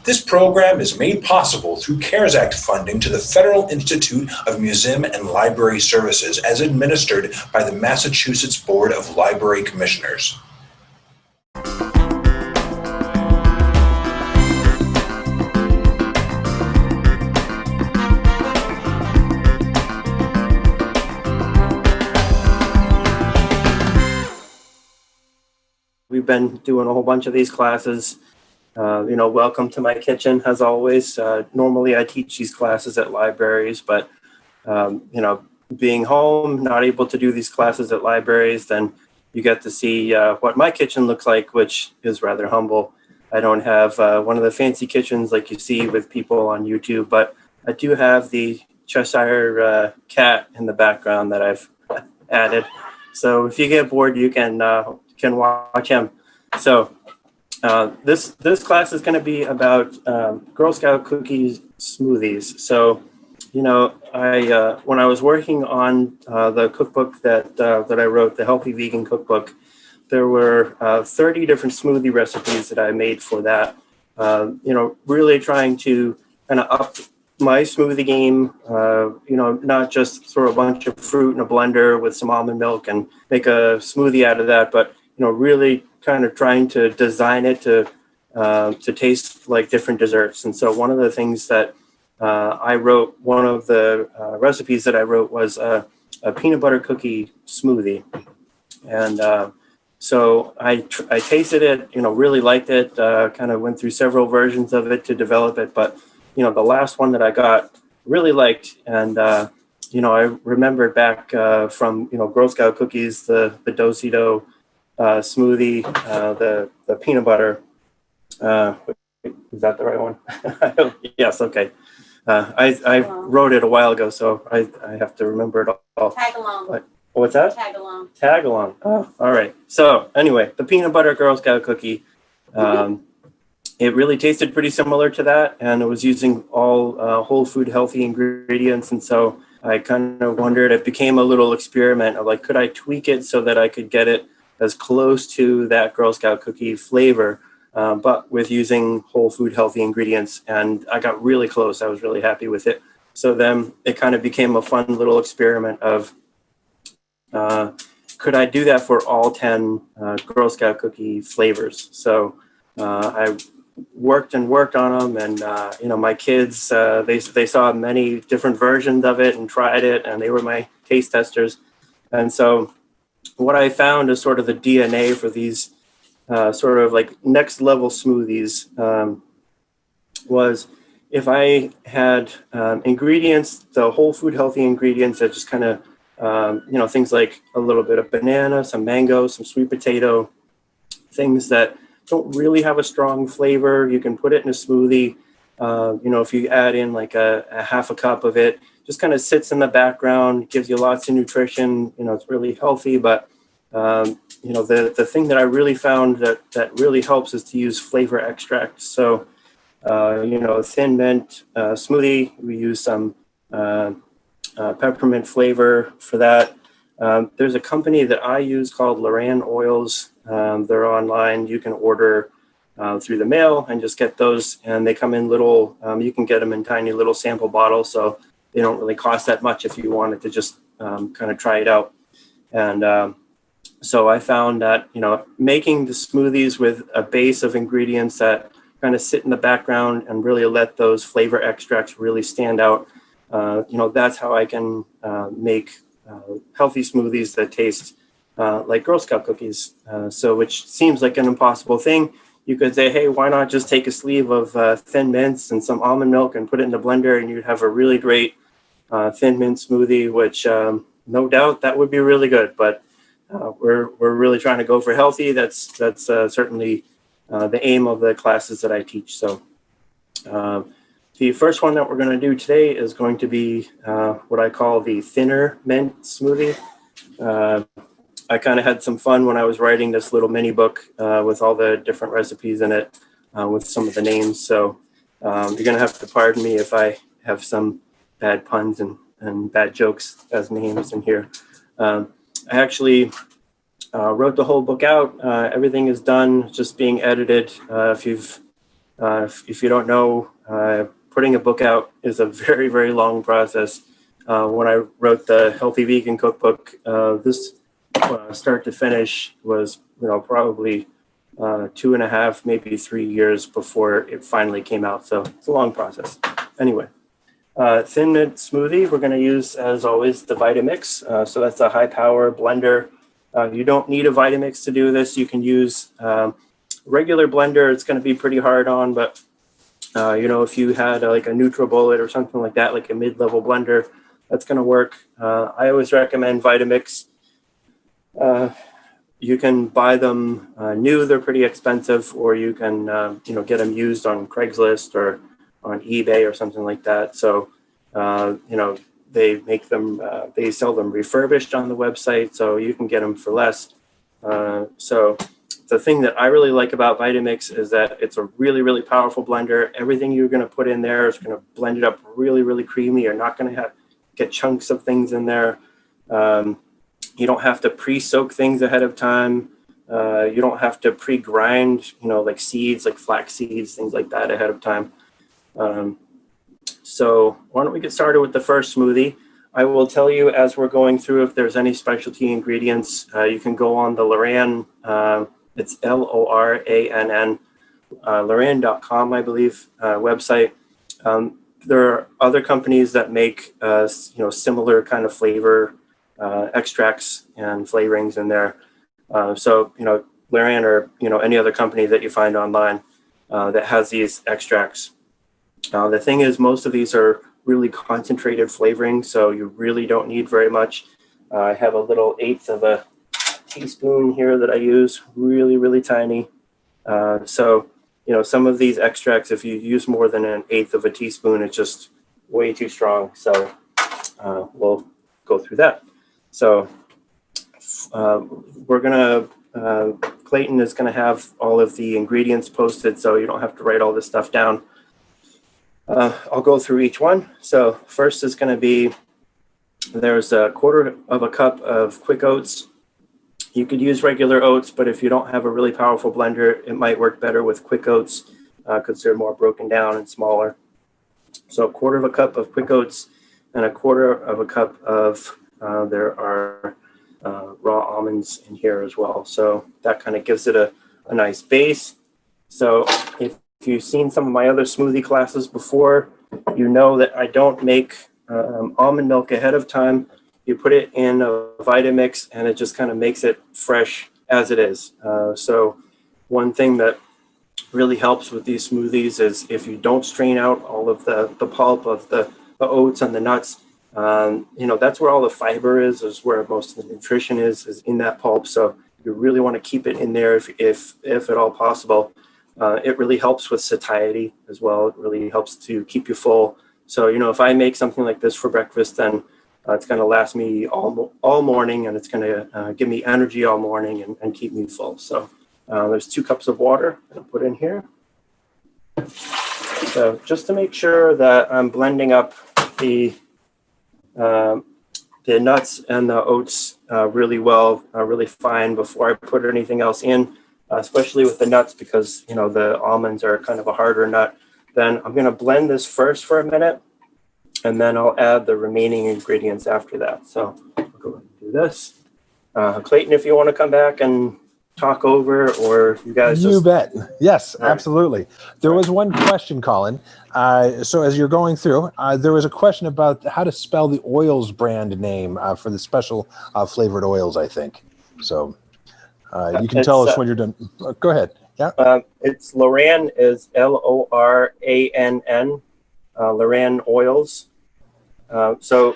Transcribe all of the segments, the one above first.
This program is made possible through CARES Act funding to the Federal Institute of Museum and Library Services as administered by the Massachusetts Board of Library Commissioners. We've been doing a whole bunch of these classes. Welcome to my kitchen, as always. Normally I teach these classes at libraries, but, being home, not able to do these classes at libraries, then you get to see what my kitchen looks like, which is rather humble. I don't have one of the fancy kitchens like you see with people on YouTube, but I do have the Cheshire cat in the background that I've added. So if you get bored, you can watch him. So this class is going to be about Girl Scout cookies smoothies. So, when I was working on the cookbook that I wrote, the Healthy Vegan Cookbook, there were 30 different smoothie recipes that I made for that. Really trying to kind of up my smoothie game. Not just throw a bunch of fruit in a blender with some almond milk and make a smoothie out of that, but really kind of trying to design it to taste like different desserts. And so one of the things that I wrote, one of the recipes that I wrote was a peanut butter cookie smoothie. And so I tasted it, really liked it, kind of went through several versions of it to develop it. But, the last one that I got really liked. And, I remembered back from, Girl Scout cookies, the Do-si-do smoothie, the peanut butter. Is that the right one? Yes. Okay. I wrote it a while ago, so I have to remember it all. Tag along. What's that? Tag along. Tag along. Oh, all right. So anyway, the peanut butter Girl Scout cookie, it really tasted pretty similar to that, and it was using all whole food healthy ingredients. And so I kind of wondered, it became a little experiment of like, could I tweak it so that I could get it as close to that Girl Scout cookie flavor, but with using whole food healthy ingredients. And I got really close. I was really happy with it. So then it kind of became a fun little experiment of, could I do that for all 10 Girl Scout cookie flavors? So I worked on them, and my kids, they saw many different versions of it and tried it, and they were my taste testers. And so what I found is sort of the DNA for these sort of like next level smoothies was if I had ingredients, the whole food healthy ingredients that just kind of, things like a little bit of banana, some mango, some sweet potato, things that don't really have a strong flavor. You can put it in a smoothie. If you add in like a half a cup of it, just kind of sits in the background, gives you lots of nutrition. It's really healthy, but the thing that I really found that really helps is to use flavor extracts. So, thin mint smoothie, we use some peppermint flavor for that. There's a company that I use called Loran Oils. They're online. You can order through the mail and just get those, and they come in little, you can get them in tiny little sample bottles. So they don't really cost that much if you wanted to just kind of try it out. And so I found that, making the smoothies with a base of ingredients that kind of sit in the background and really let those flavor extracts really stand out, that's how I can make healthy smoothies that taste like Girl Scout cookies. So which seems like an impossible thing. You could say, hey, why not just take a sleeve of thin mints and some almond milk and put it in the blender, and you'd have a really great thin mint smoothie, which no doubt that would be really good. But we're really trying to go for healthy. That's certainly the aim of the classes that I teach. So the first one that we're going to do today is going to be what I call the thinner mint smoothie. I kind of had some fun when I was writing this little mini book with all the different recipes in it with some of the names. So you're going to have to pardon me if I have some bad puns and bad jokes as names in here. I actually wrote the whole book out. Everything is done, just being edited. If you've If you don't know, putting a book out is a very, very long process. When I wrote the Healthy Vegan Cookbook, this start to finish was, probably 2.5, maybe 3 years before it finally came out. So it's a long process. Anyway, Thin Mint Smoothie, we're going to use, as always, the Vitamix. So that's a high power blender. You don't need a Vitamix to do this. You can use regular blender. It's going to be pretty hard on, but if you had like a NutriBullet or something like that, like a mid-level blender, that's going to work. I always recommend Vitamix. You can buy them new; they're pretty expensive, or you can get them used on Craigslist or on eBay or something like that. So they make them, they sell them refurbished on the website, so you can get them for less. So the thing that I really like about Vitamix is that it's a really, really powerful blender. Everything you're going to put in there is going to blend it up really, really creamy. You're not going to get chunks of things in there. You don't have to pre-soak things ahead of time. You don't have to pre-grind, like seeds, like flax seeds, things like that ahead of time. So why don't we get started with the first smoothie? I will tell you as we're going through if there's any specialty ingredients. You can go on the Lorann, it's Lorann, Lorann.com, I believe, website. There are other companies that make, similar kind of flavor extracts and flavorings in there. So, Lorann or, any other company that you find online that has these extracts. The thing is, most of these are really concentrated flavoring, so you really don't need very much. I have a little 1/8 of a teaspoon here that I use, really, really tiny. So, some of these extracts, if you use more than 1/8 of a teaspoon, it's just way too strong. So we'll go through that. So we're going to, Clayton is going to have all of the ingredients posted, so you don't have to write all this stuff down. I'll go through each one. So first is going to be, there's 1/4 of a cup of quick oats. You could use regular oats, but if you don't have a really powerful blender, it might work better with quick oats because they're more broken down and smaller. So 1/4 of a cup of quick oats and 1/4 of a cup of, there are raw almonds in here as well. So that kind of gives it a nice base. So if you've seen some of my other smoothie classes before, you know that I don't make almond milk ahead of time. You put it in a Vitamix and it just kind of makes it fresh as it is. So one thing that really helps with these smoothies is if you don't strain out all of the pulp of the oats and the nuts, that's where all the fiber is where most of the nutrition is in that pulp. So you really want to keep it in there if at all possible. It really helps with satiety as well. It really helps to keep you full. So, if I make something like this for breakfast, then it's going to last me all morning, and it's going to give me energy all morning and keep me full. So there's 2 cups of water that I'll put in here. So just to make sure that I'm blending up the nuts and the oats really well, really fine before I put anything else in, especially with the nuts because, the almonds are kind of a harder nut. Then I'm going to blend this first for a minute, and then I'll add the remaining ingredients after that. So I'll go ahead and do this. Clayton, if you want to come back and talk over, or you guys You bet. Yes, All right. absolutely. There was one question, Colin. So as you're going through, there was a question about how to spell the oils brand name for the special flavored oils, I think. So you can tell us when you're done. Go ahead. Yeah. It's Lorann, is Lorann, Lorann Oils. So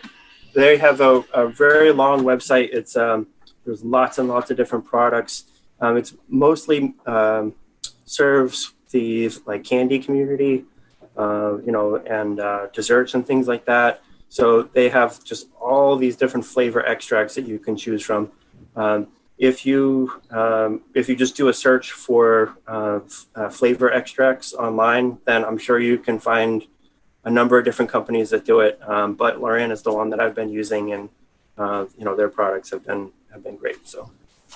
they have a very long website. It's there's lots and lots of different products. It's mostly serves the candy community, and desserts and things like that. So they have just all these different flavor extracts that you can choose from. If you just do a search for flavor extracts online, then I'm sure you can find a number of different companies that do it. But Lorann is the one that I've been using, and their products have been great. So.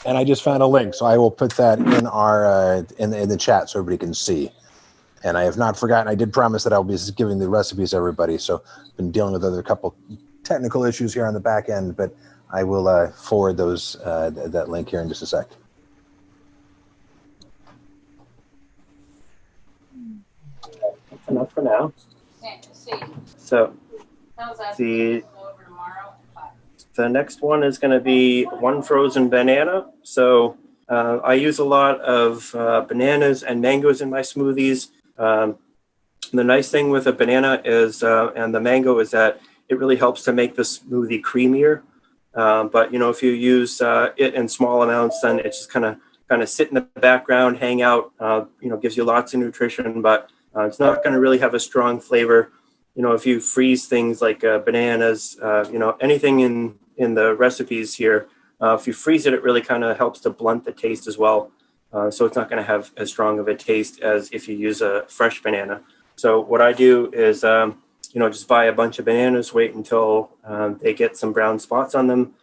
And I just found a link, so I will put that in our in the chat so everybody can see. And I have not forgotten. I did promise that I'll be giving the recipes to everybody. So I've been dealing with other couple technical issues here on the back end, but I will forward those that link here in just a sec. That's enough for now. So the next one is going to be one frozen banana. So I use a lot of bananas and mangoes in my smoothies. The nice thing with a banana is and the mango is that it really helps to make the smoothie creamier. But if you use it in small amounts, then it's just kind of sit in the background, hang out. Gives you lots of nutrition, but it's not going to really have a strong flavor. If you freeze things like bananas, anything in the recipes here, if you freeze it, it really kind of helps to blunt the taste as well. So it's not going to have as strong of a taste as if you use a fresh banana. So what I do is, just buy a bunch of bananas, wait until they get some brown spots on them,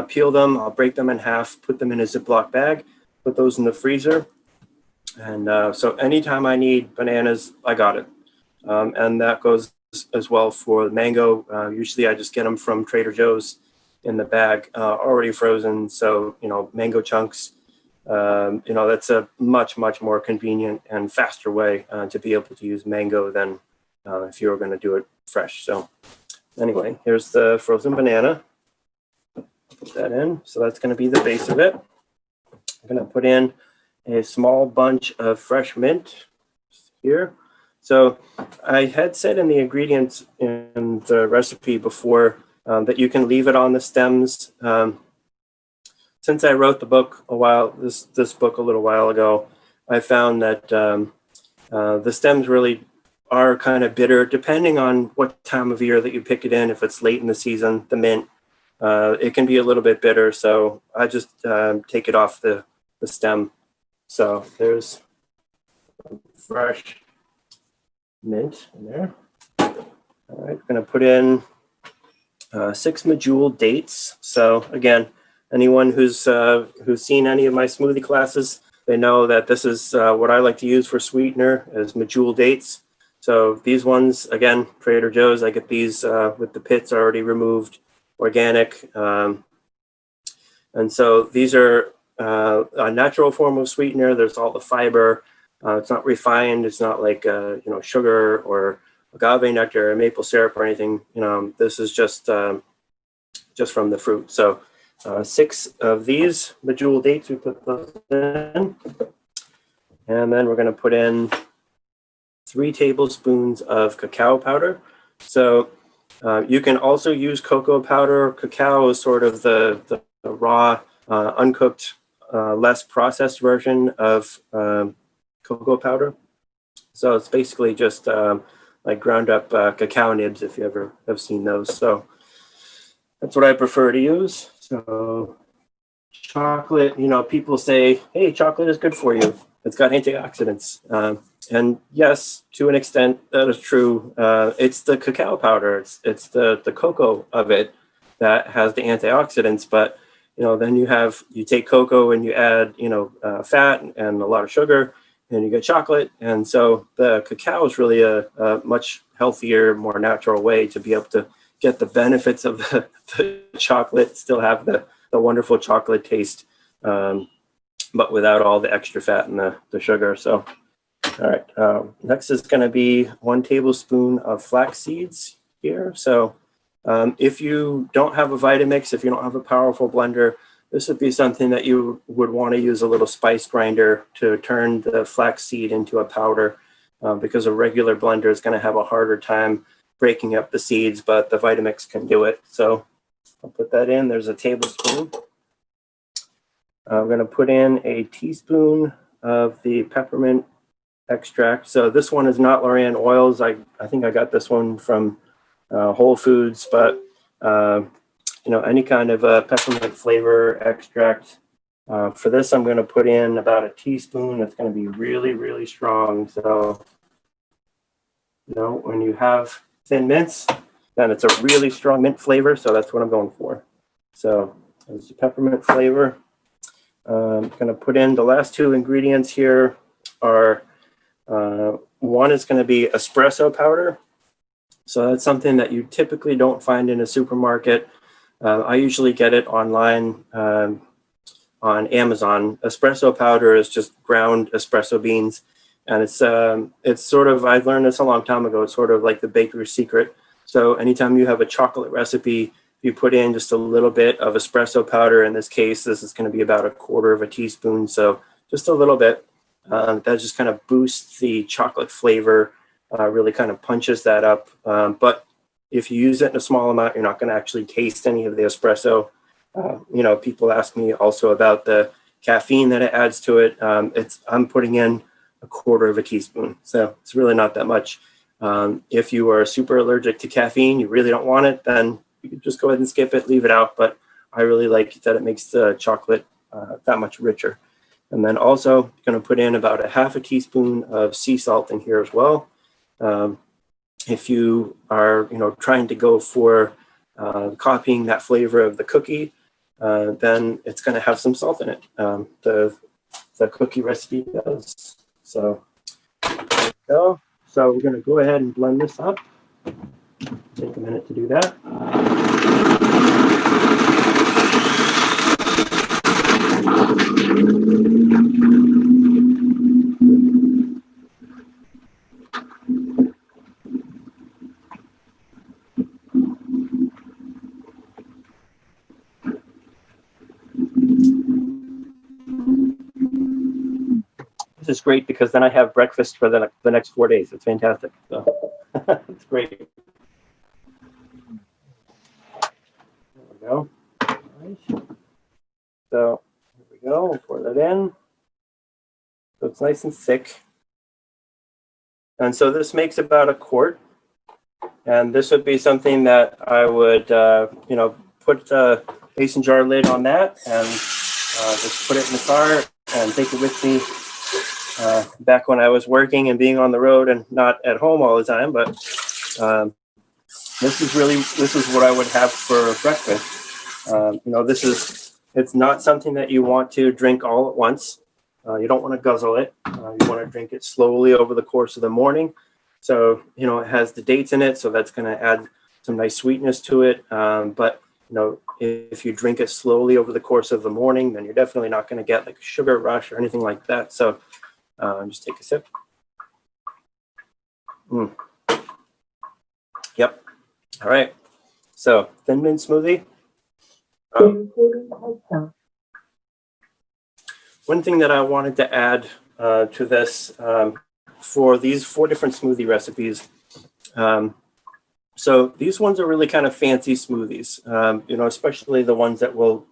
peel them, I'll break them in half, put them in a Ziploc bag, put those in the freezer. And so anytime I need bananas, I got it. And that goes as well for the mango. Usually I just get them from Trader Joe's in the bag, already frozen. So, mango chunks, that's a much, much more convenient and faster way to be able to use mango than if you were going to do it fresh. So anyway, here's the frozen banana. Put that in. So that's going to be the base of it. I'm going to put in a small bunch of fresh mint here. So I had said in the ingredients in the recipe before that you can leave it on the stems. Since I wrote the book this book a little while ago, I found that the stems really are kind of bitter, depending on what time of year that you pick it in. If it's late in the season, the mint, it can be a little bit bitter. So I just take it off the stem. So there's fresh mint in there. All right, we're going to put in 6 medjool dates. So again, anyone who's seen any of my smoothie classes, they know that this is what I like to use for sweetener is medjool dates. So these ones, again, Trader Joe's, I get these with the pits already removed, organic. And so these are a natural form of sweetener. There's all the fiber. It's not refined. It's not like sugar or agave nectar or maple syrup or anything. This is just from the fruit. So 6 of these medjool dates, we put those in, and then we're going to put in 3 tablespoons of cacao powder. So you can also use cocoa powder. Cacao is sort of the raw, uncooked, less processed version of cocoa powder. So it's basically just like ground up cacao nibs, if you ever have seen those. So that's what I prefer to use. So chocolate, people say, hey, chocolate is good for you. It's got antioxidants. And yes, to an extent, that is true. It's the cacao powder. It's the cocoa of it that has the antioxidants. But, then you take cocoa and you add, fat and a lot of sugar, and you get chocolate. And so the cacao is really a much healthier, more natural way to be able to get the benefits of the chocolate, still have the wonderful chocolate taste, but without all the extra fat and the sugar. So, all right, next is going to be 1 tablespoon of flax seeds here. So if you don't have a Vitamix, if you don't have a powerful blender, this would be something that you would want to use a little spice grinder to turn the flax seed into a powder, because a regular blender is going to have a harder time breaking up the seeds, but the Vitamix can do it. So I'll put that in. There's a tablespoon. I'm going to put in a teaspoon of the peppermint extract. So this one is not Lorraine oils. I think I got this one from Whole Foods, but any kind of peppermint flavor extract. For this, I'm going to put in about a teaspoon. It's going to be really, really strong. So, when you have thin mints, then it's a really strong mint flavor. So that's what I'm going for. So there's the peppermint flavor. I'm going to put in the last 2 ingredients here are 1 One is going to be espresso powder. So that's something that you typically don't find in a supermarket. I usually get it online on Amazon. Espresso powder is just ground espresso beans. And it's sort of, I learned this a long time ago, it's sort of like the baker's secret. So anytime you have a chocolate recipe, you put in just a little bit of espresso powder. In this case, this is going to be about 1/4 teaspoon. So just a little bit. That just kind of boosts the chocolate flavor, really kind of punches that up. But if you use it in a small amount, you're not going to actually taste any of the espresso. People ask me also about the caffeine that it adds to it. I'm putting in 1/4 teaspoon. So it's really not that much. If you are super allergic to caffeine, you really don't want it, then you can just go ahead and skip it, leave it out. But I really like that it makes the chocolate that much richer. And then also going to put in about 1/2 teaspoon of sea salt in here as well. If you are, trying to go for copying that flavor of the cookie, then it's going to have some salt in it. The cookie recipe does. So there we go. So we're going to go ahead and blend this up. Take a minute to do that. This is great because then I have breakfast for the next 4 days. It's fantastic. So it's great. There we go. Right. So here we go. We'll pour that in. So it's nice and thick. And so this makes about 1/4. And this would be something that I would, put a mason jar lid on that and just put it in the car and take it with me. Back when I was working and being on the road and not at home all the time, but this is what I would have for breakfast. It's not something that you want to drink all at once. You don't want to guzzle it. You want to drink it slowly over the course of the morning. So, it has the dates in it, so that's going to add some nice sweetness to it. But, if you drink it slowly over the course of the morning, then you're definitely not going to get like a sugar rush or anything like that. So just take a sip. Yep. All right. So Thin Mint smoothie. One thing that I wanted to add to this for these 4 different smoothie recipes. So these ones are really kind of fancy smoothies, especially the ones that we'll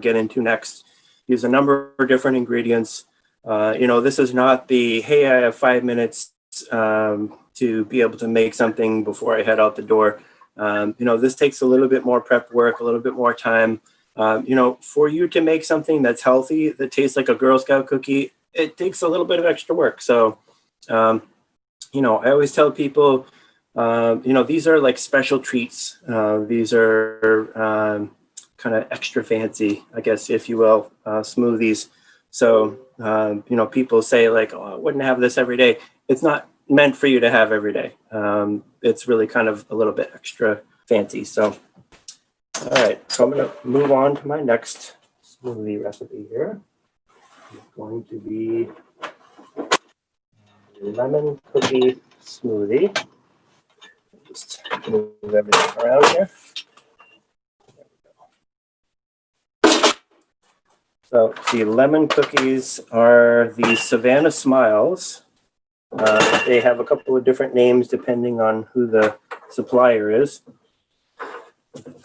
get into next. Use a number of different ingredients. This is not the, hey, I have 5 minutes to be able to make something before I head out the door. This takes a little bit more prep work, a little bit more time. For you to make something that's healthy, that tastes like a Girl Scout cookie, it takes a little bit of extra work. So, I always tell people, these are like special treats. These are kind of extra fancy, I guess, if you will, smoothies. So, people say like, oh, I wouldn't have this every day. It's not meant for you to have every day. It's really kind of a little bit extra fancy. So, all right. So I'm going to move on to my next smoothie recipe here. It's going to be lemon cookie smoothie. Just move everything around here. So the lemon cookies are the Savannah Smiles. They have a couple of different names depending on who the supplier is.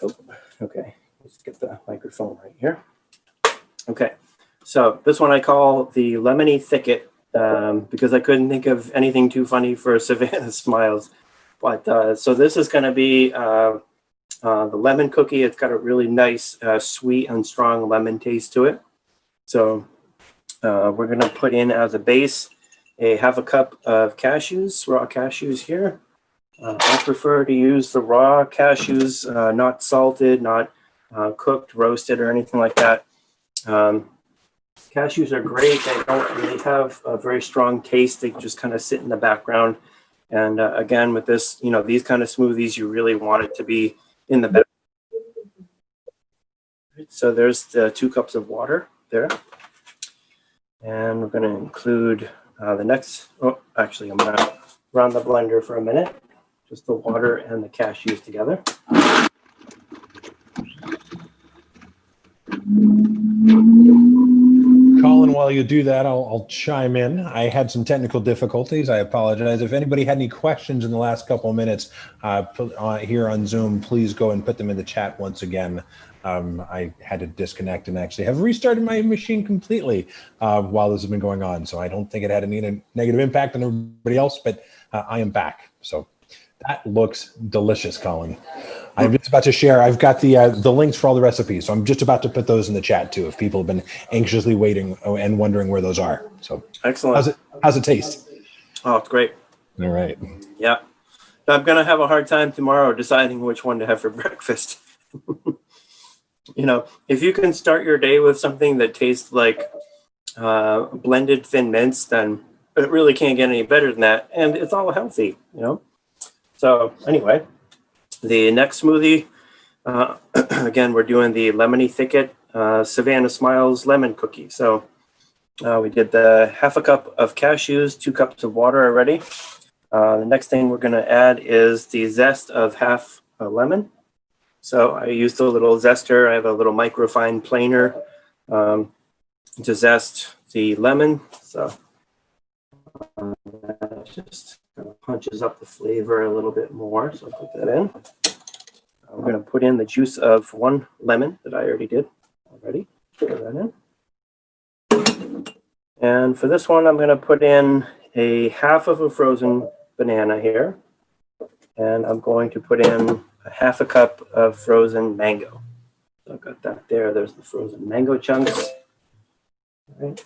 Oh, okay, let's get the microphone right here. Okay, so this one I call the Lemony Thicket because I couldn't think of anything too funny for Savannah Smiles. But so this is going to be the lemon cookie. It's got a really nice, sweet and strong lemon taste to it. So we're going to put in as a base a 1/2 cup of cashews, raw cashews here. I prefer to use the raw cashews, not salted, not cooked, roasted, or anything like that. Cashews are great. They don't really have a very strong taste. They just kind of sit in the background. And again, with this, these kind of smoothies, you really want it to be in the back. So there's the 2 cups of water there. And we're going to include the next, actually, I'm going to run the blender for a minute. Just the water and the cashews together. Colin, while you do that, I'll chime in. I had some technical difficulties. I apologize. If anybody had any questions in the last couple of minutes here on Zoom, please go and put them in the chat once again. I had to disconnect and actually have restarted my machine completely while this has been going on. So I don't think it had any negative impact on everybody else, but I am back. So that looks delicious, Colin. I'm just about to share. I've got the links for all the recipes, so I'm just about to put those in the chat too. If people have been anxiously waiting and wondering where those are, so excellent. How's it taste? Oh, it's great. All right. Yeah, I'm gonna have a hard time tomorrow deciding which one to have for breakfast. If you can start your day with something that tastes like blended Thin Mints, then it really can't get any better than that, and it's all healthy. So anyway. The next smoothie, again, we're doing the Lemony Thicket Savannah Smiles Lemon Cookie. So we did the 1/2 cup of cashews, 2 cups of water already. The next thing we're going to add is the zest of 1/2 a lemon. So I used a little zester. I have a little microfine planer to zest the lemon. So that just kind of punches up the flavor a little bit more. So I'll put that in. I'm going to put in the juice of 1 lemon that I already did already. Put that in. And for this one, I'm going to put in a 1/2 of a frozen banana here. And I'm going to put in a 1/2 cup of frozen mango. So I've got that there. There's the frozen mango chunks. All right.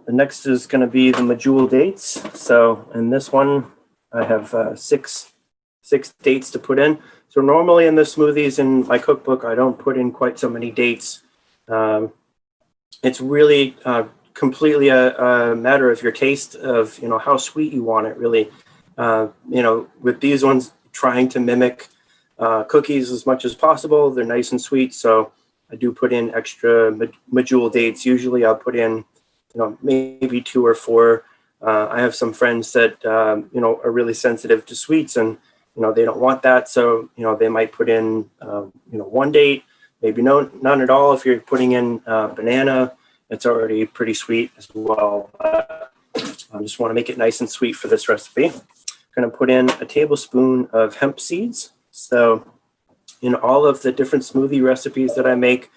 The next is going to be the medjool dates. So in this one, I have 6 dates to put in. So normally in the smoothies in my cookbook, I don't put in quite so many dates. It's really completely a matter of your taste of, how sweet you want it really. With these ones, trying to mimic cookies as much as possible. They're nice and sweet. So I do put in extra medjool dates. Usually I'll put in, maybe 2 or 4. I have some friends that, are really sensitive to sweets and, they don't want that. So, they might put in, 1 date, maybe none at all. If you're putting in banana, it's already pretty sweet as well. I just want to make it nice and sweet for this recipe. I'm going to put in a tablespoon of hemp seeds. So in all of the different smoothie recipes that I make,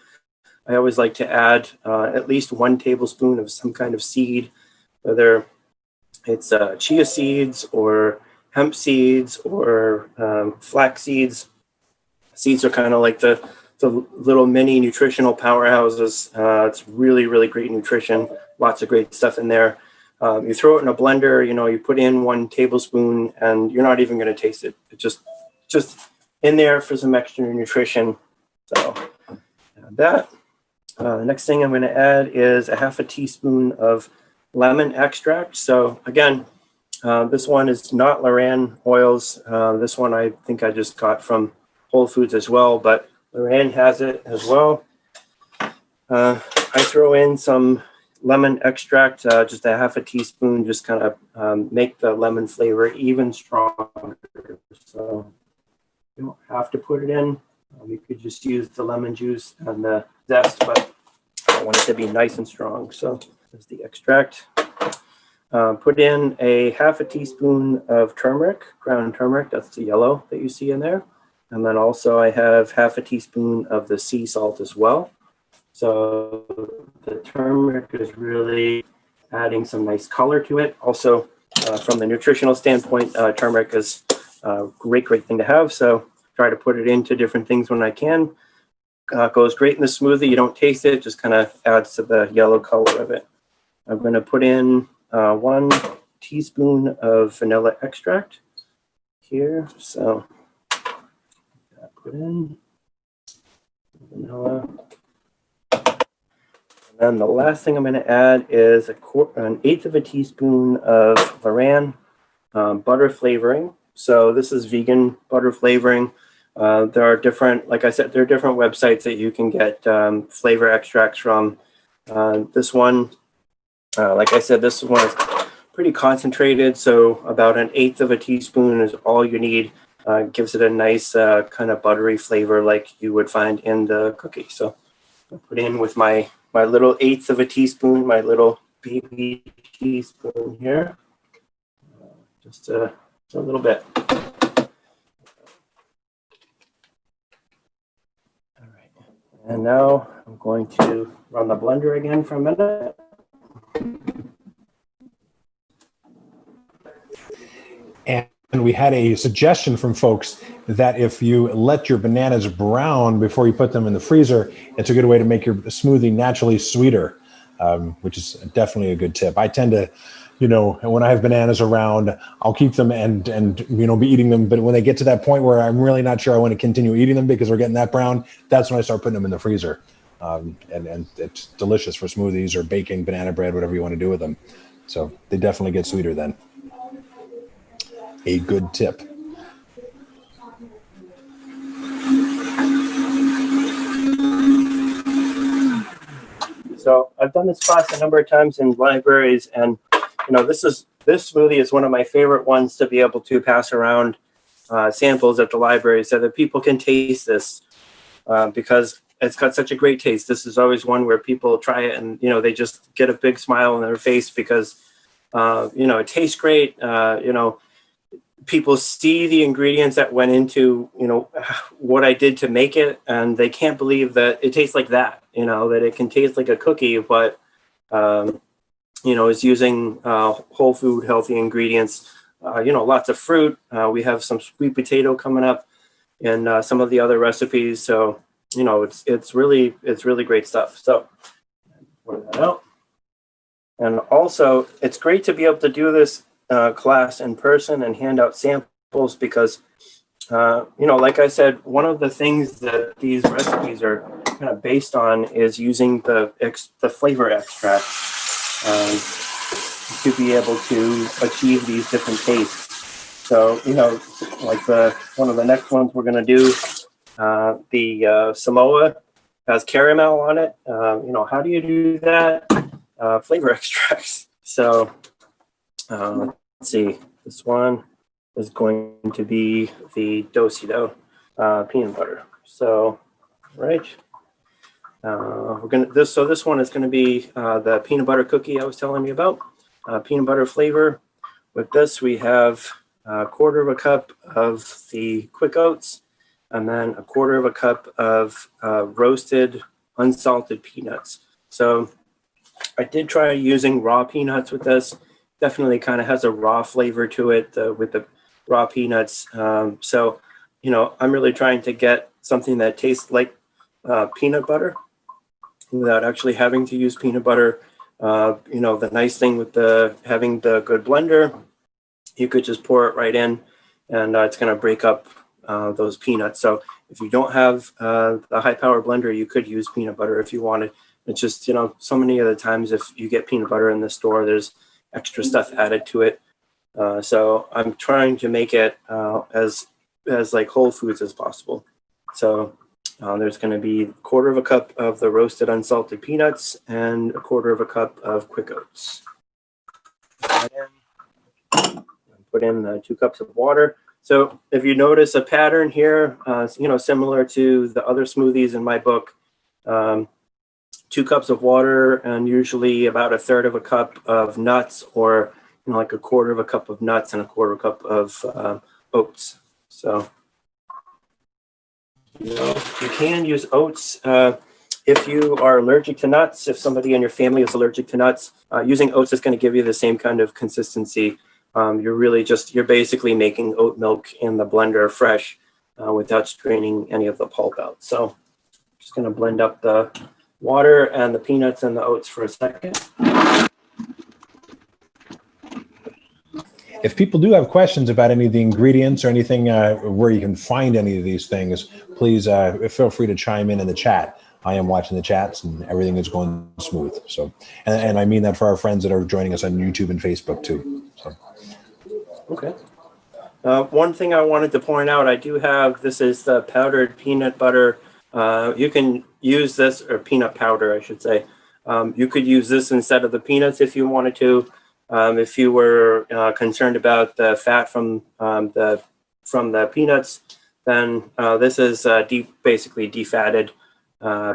I always like to add at least 1 tablespoon of some kind of seed, whether it's chia seeds or hemp seeds or flax seeds. Seeds are kind of like the little mini nutritional powerhouses. It's really, really great nutrition. Lots of great stuff in there. You throw it in a blender, you put in 1 tablespoon and you're not even going to taste it. It's just in there for some extra nutrition. So add that. The next thing I'm going to add is a 1/2 teaspoon of lemon extract. So again, this one is not Loran oils. This one I think I just got from Whole Foods as well, but Loran has it as well. I throw in some lemon extract, just a 1/2 teaspoon, just kind of make the lemon flavor even stronger. So you don't have to put it in. You could just use the lemon juice and the zest, but I want it to be nice and strong. So there's the extract. Put in a 1/2 teaspoon of turmeric, ground turmeric. That's the yellow that you see in there. And then also I have 1/2 teaspoon of the sea salt as well. So the turmeric is really adding some nice color to it. Also, from the nutritional standpoint, turmeric is a great thing to have. So try to put it into different things when I can. Goes great in the smoothie. You don't taste it, just kind of adds to the yellow color of it. I'm going to put in 1 teaspoon of vanilla extract here. So put in vanilla. And the last thing I'm going to add is an eighth of a teaspoon of Varan butter flavoring. So this is vegan butter flavoring. There are different, like I said, there are different websites that you can get flavor extracts from. This one, like I said, this one is pretty concentrated. So about an eighth of a teaspoon is all you need. Gives it a nice kind of buttery flavor like you would find in the cookie. So I'll put in with my little eighth of a teaspoon, my little baby teaspoon here. Just a little bit. All right. And now I'm going to run the blender again for a minute. And we had a suggestion from folks that if you let your bananas brown before you put them in the freezer, it's a good way to make your smoothie naturally sweeter, which is definitely a good tip. I tend to, when I have bananas around, I'll keep them and be eating them. But when they get to that point where I'm really not sure I want to continue eating them because they're getting that brown, that's when I start putting them in the freezer. And it's delicious for smoothies or baking banana bread, whatever you want to do with them. So they definitely get sweeter then. A good tip. So I've done this class a number of times in libraries, and this smoothie is one of my favorite ones to be able to pass around samples at the library so that people can taste this because it's got such a great taste. This is always one where people try it and they just get a big smile on their face because it tastes great. People see the ingredients that went into, what I did to make it, and they can't believe that it tastes like that, that it can taste like a cookie, but, is using whole food, healthy ingredients, lots of fruit. We have some sweet potato coming up and some of the other recipes. So, it's really great stuff. So, pour that out. And also, it's great to be able to do this class in person and hand out samples because, like I said, one of the things that these recipes are kind of based on is using the flavor extracts to be able to achieve these different tastes. So, like one of the next ones we're going to do, the Samoa has caramel on it. How do you do that? Flavor extracts. So, let's see. This one is going to be the Do-si-do peanut butter. So, right. This one is going to be the peanut butter cookie I was telling you about. Peanut butter flavor. With this, we have a quarter of a cup of the quick oats, and then a quarter of a cup of roasted unsalted peanuts. So I did try using raw peanuts with this. Definitely kind of has a raw flavor to it with the raw peanuts. So, I'm really trying to get something that tastes like peanut butter without actually having to use peanut butter. The nice thing with having the good blender, you could just pour it right in and it's going to break up those peanuts. So if you don't have the high power blender, you could use peanut butter if you wanted. It's just, so many of the times if you get peanut butter in the store, there's extra stuff added to it. So I'm trying to make it as like whole foods as possible. So there's going to be a quarter of a cup of the roasted unsalted peanuts and a quarter of a cup of quick oats. Put in the 2 cups of water. So if you notice a pattern here, similar to the other smoothies in my book, 2 cups of water and usually about a third of a cup of nuts, or like a quarter of a cup of nuts and a quarter cup of oats. So you can use oats if you are allergic to nuts. If somebody in your family is allergic to nuts, using oats is going to give you the same kind of consistency. You're basically making oat milk in the blender fresh without straining any of the pulp out. So just going to blend up the water and the peanuts and the oats for a second. If people do have questions about any of the ingredients or anything where you can find any of these things, please feel free to chime in the chat. I am watching the chats and everything is going smooth. So, and I mean that for our friends that are joining us on YouTube and Facebook too. So. Okay. One thing I wanted to point out, I do have, this is the powdered peanut butter. You can use this, or peanut powder, I should say. You could use this instead of the peanuts if you wanted to. If you were concerned about the fat from the peanuts, then this is basically defatted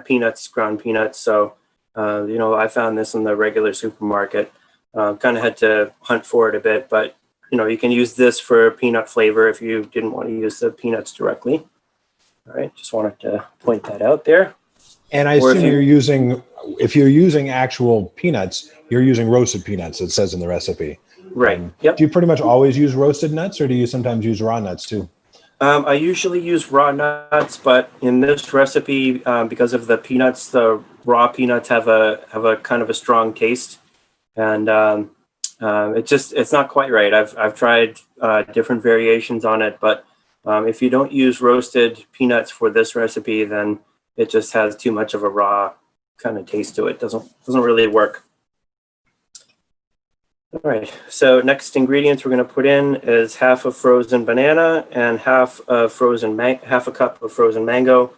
peanuts, ground peanuts. So, I found this in the regular supermarket. Kind of had to hunt for it a bit, but you can use this for peanut flavor if you didn't want to use the peanuts directly. All right, just wanted to point that out there. And I assume if you're using actual peanuts, you're using roasted peanuts, it says in the recipe. Right. Yep. Do you pretty much always use roasted nuts, or do you sometimes use raw nuts too? I usually use raw nuts, but in this recipe, because of the peanuts, the raw peanuts have a kind of a strong taste, and it's not quite right. I've tried different variations on it, but if you don't use roasted peanuts for this recipe, then it just has too much of a raw kind of taste to it. Doesn't really work. All right, so next ingredients we're going to put in is half a frozen banana and half a cup of frozen mango.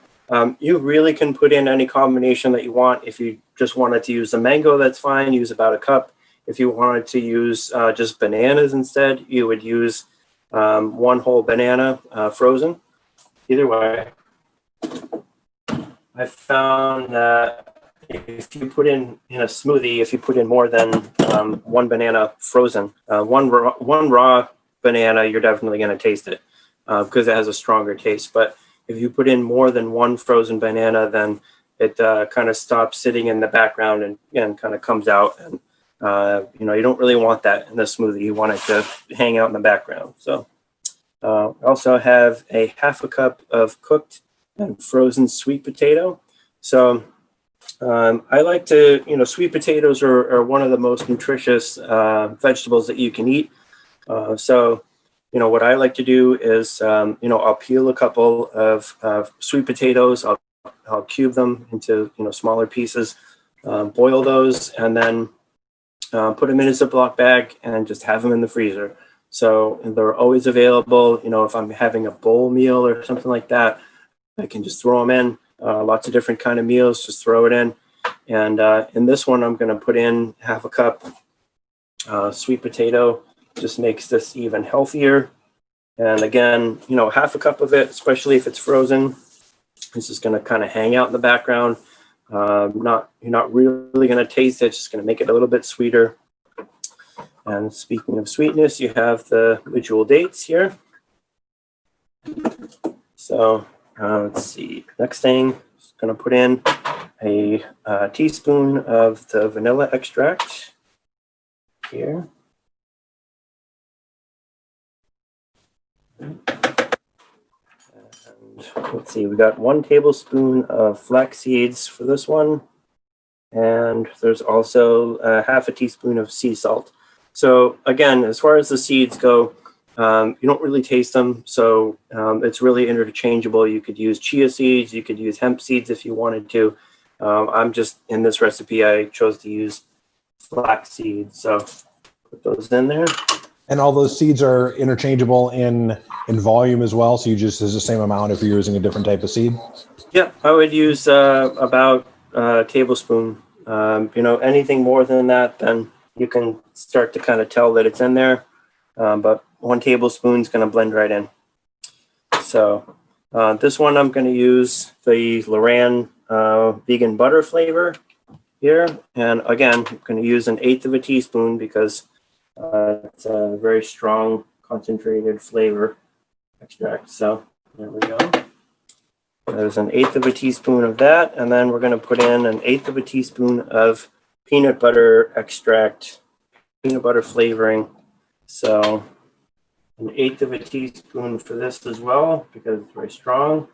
You really can put in any combination that you want. If you just wanted to use the mango, that's fine. Use about a cup. If you wanted to use just bananas instead, you would use one whole banana frozen. Either way, I found that if you put in a smoothie, if you put in more than one banana frozen, one raw banana, you're definitely going to taste it because it has a stronger taste. But if you put in more than one frozen banana, then it kind of stops sitting in the background and kind of comes out. And you don't really want that in the smoothie. You want it to hang out in the background. So also have a half a cup of cooked and frozen sweet potato. So I like to, sweet potatoes are one of the most nutritious vegetables that you can eat. So what I like to do is, I'll peel a couple of sweet potatoes. I'll cube them into, smaller pieces, boil those, and then put them in a Ziploc bag and just have them in the freezer. So they're always available. If I'm having a bowl meal or something like that, I can just throw them in. Lots of different kind of meals, just throw it in. And in this one, I'm going to put in half a cup sweet potato. Just makes this even healthier. And again, half a cup of it, especially if it's frozen, it's just going to kind of hang out in the background. You're not really going to taste it. It's just going to make it a little bit sweeter. And speaking of sweetness, you have the Medjool dates here. So let's see. Next thing, just going to put in a teaspoon of the vanilla extract here. And let's see, we got 1 tablespoon of flax seeds for this one. And there's also half a teaspoon of sea salt. So again, as far as the seeds go, you don't really taste them. So it's really interchangeable. You could use chia seeds, you could use hemp seeds if you wanted to. I'm just, in this recipe, I chose to use flax seeds. So put those in there. And all those seeds are interchangeable in volume as well. So you just use the same amount if you're using a different type of seed? Yeah, I would use about a tablespoon. Anything more than that, then you can start to kind of tell that it's in there. But 1 tablespoon is going to blend right in. So this one, I'm going to use the Loran vegan butter flavor here. And again, I'm going to use 1/8 of a teaspoon because it's a very strong concentrated flavor extract. So there we go. There's 1/8 of a teaspoon of that. And then we're going to put in 1/8 of a teaspoon of peanut butter extract, peanut butter flavoring. So 1/8 of a teaspoon for this as well because it's very strong.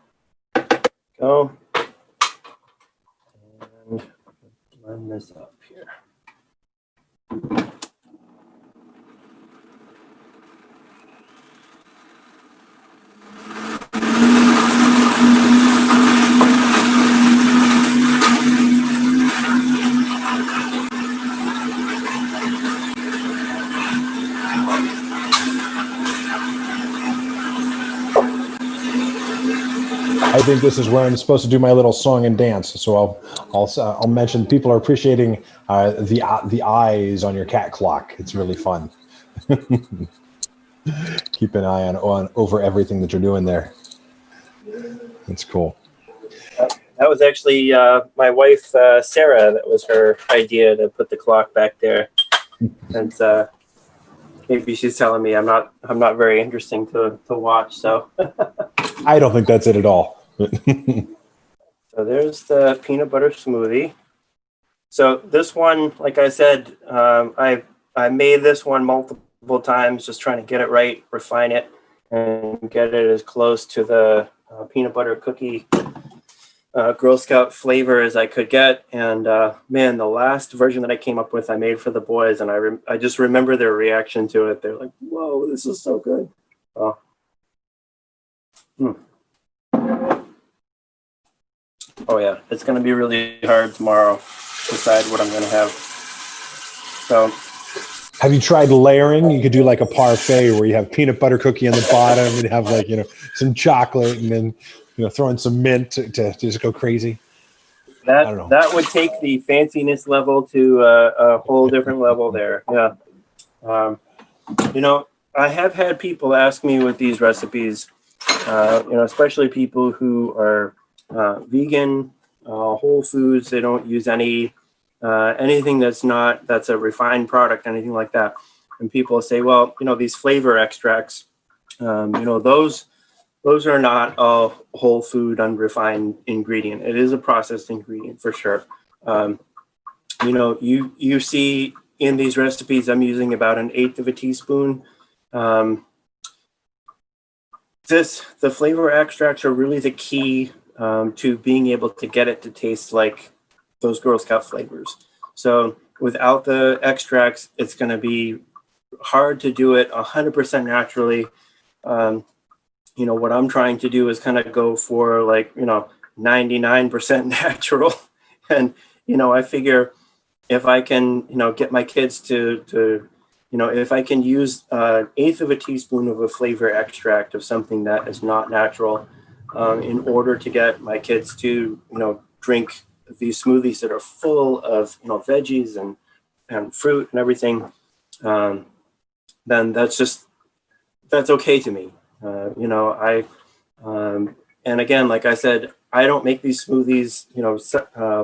Go. And blend this up here. I think this is where I'm supposed to do my little song and dance. So I'll mention people are appreciating the eyes on your cat clock. It's really fun. Keep an eye on over everything that you're doing there. That's cool. That was actually my wife, Sarah. That was her idea to put the clock back there. And maybe she's telling me I'm not very interesting to watch. So I don't think that's it at all. so there's the peanut butter smoothie. So this one, like I said, I made this one multiple times, just trying to get it right, refine it, and get it as close to the peanut butter cookie Girl Scout flavor as I could get. And man, the last version that I came up with, I made for the boys, and I just remember their reaction to it. They're like, "Whoa, this is so good!" Oh, oh yeah, it's going to be really hard tomorrow to decide what I'm going to have. So, have you tried layering? You could do like a parfait where you have peanut butter cookie on the bottom and have like, some chocolate and then, throw in some mint to just go crazy. That would take the fanciness level to a whole different level there. Yeah. I have had people ask me with these recipes, especially people who are vegan, whole foods. They don't use anything that's a refined product, anything like that. And people say, well, these flavor extracts, those are not a whole food unrefined ingredient. It is a processed ingredient for sure. You see in these recipes, I'm using about 1/8 of a teaspoon. The flavor extracts are really the key to being able to get it to taste like those Girl Scout flavors. So without the extracts, it's going to be hard to do it 100% naturally. What I'm trying to do is kind of go for 99% natural. And, I figure if I can, get my kids to if I can use 1/8 of a teaspoon of a flavor extract of something that is not natural in order to get my kids to, drink these smoothies that are full of, veggies and fruit and everything, then that's okay to me. And again, like I said, I don't make these smoothies,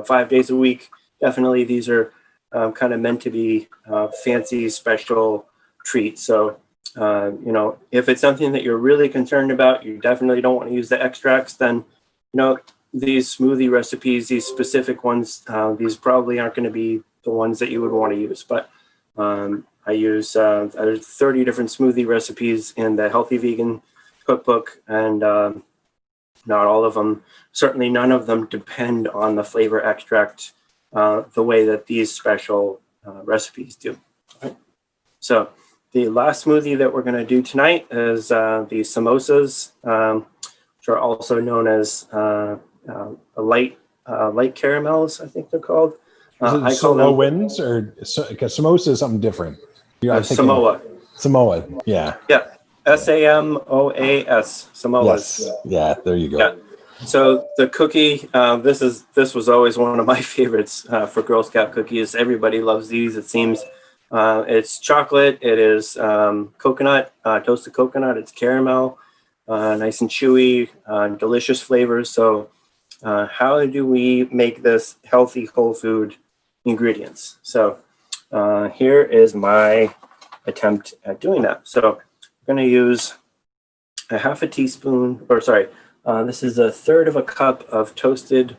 5 days a week. Definitely, these are kind of meant to be fancy, special treats. So, if it's something that you're really concerned about, you definitely don't want to use the extracts, then, these smoothie recipes, these specific ones, these probably aren't going to be the ones that you would want to use. But I use there's 30 different smoothie recipes in the Healthy Vegan Cookbook, and not all of them, certainly none of them depend on the flavor extract the way that these special recipes do. Right? So the last smoothie that we're going to do tonight is the samosas, which are also known as light caramels, I think they're called. I call them wins, or because samosa is something different. Samoa. Samoa, yeah. Yeah, SAMOAS, Samoas. Yes. Yeah, there you go. Yeah. So the cookie, this was always one of my favorites for Girl Scout cookies. Everybody loves these, it seems. It's chocolate, it is coconut, toasted coconut, it's caramel, nice and chewy, delicious flavors. So how do we make this healthy whole food ingredients? So here is my attempt at doing that. So I'm going to use a half a teaspoon, this is 1/3 of a cup of toasted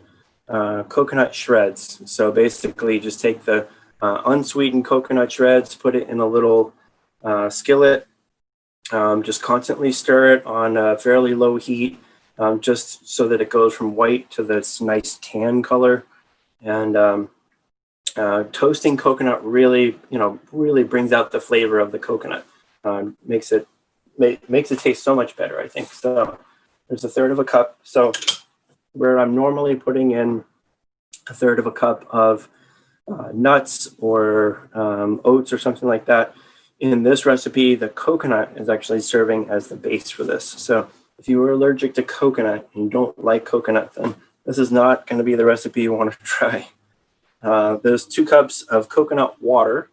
coconut shreds. So basically just take the unsweetened coconut shreds, put it in a little skillet, just constantly stir it on a fairly low heat, just so that it goes from white to this nice tan color. And toasting coconut really brings out the flavor of the coconut, makes it taste so much better, I think. So there's 1/3 of a cup. So where I'm normally putting in 1/3 of a cup of nuts or oats or something like that, in this recipe, the coconut is actually serving as the base for this. So if you are allergic to coconut and you don't like coconut, then this is not going to be the recipe you want to try. There's 2 cups of coconut water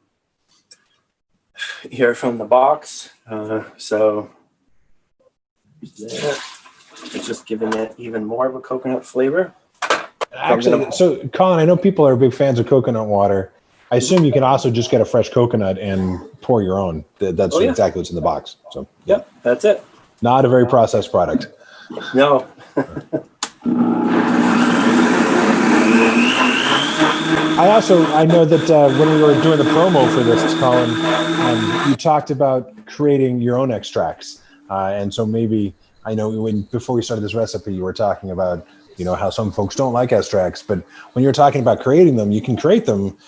here from the box. So there. It's just giving it even more of a coconut flavor. Actually, so Colin, I know people are big fans of coconut water. I assume you can also just get a fresh coconut and pour your own. That's exactly what's in the box. So yep, that's it. Not a very processed product. No. I know that when we were doing the promo for this, Colin, you talked about creating your own extracts. And so maybe, I know before we started this recipe, you were talking about, how some folks don't like extracts, but when you're talking about creating them, you can create them.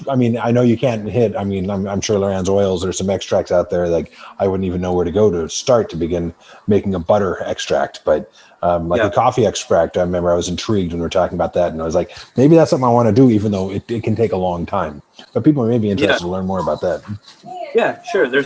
I mean, I know you can't I'm sure Loran's Oils, there's some extracts out there, like I wouldn't even know where to go to start to begin making a butter extract, but a coffee extract, I remember I was intrigued when we were talking about that, and I was like, maybe that's something I want to do, even though it can take a long time. But people may be interested to learn more about that. Yeah, sure. There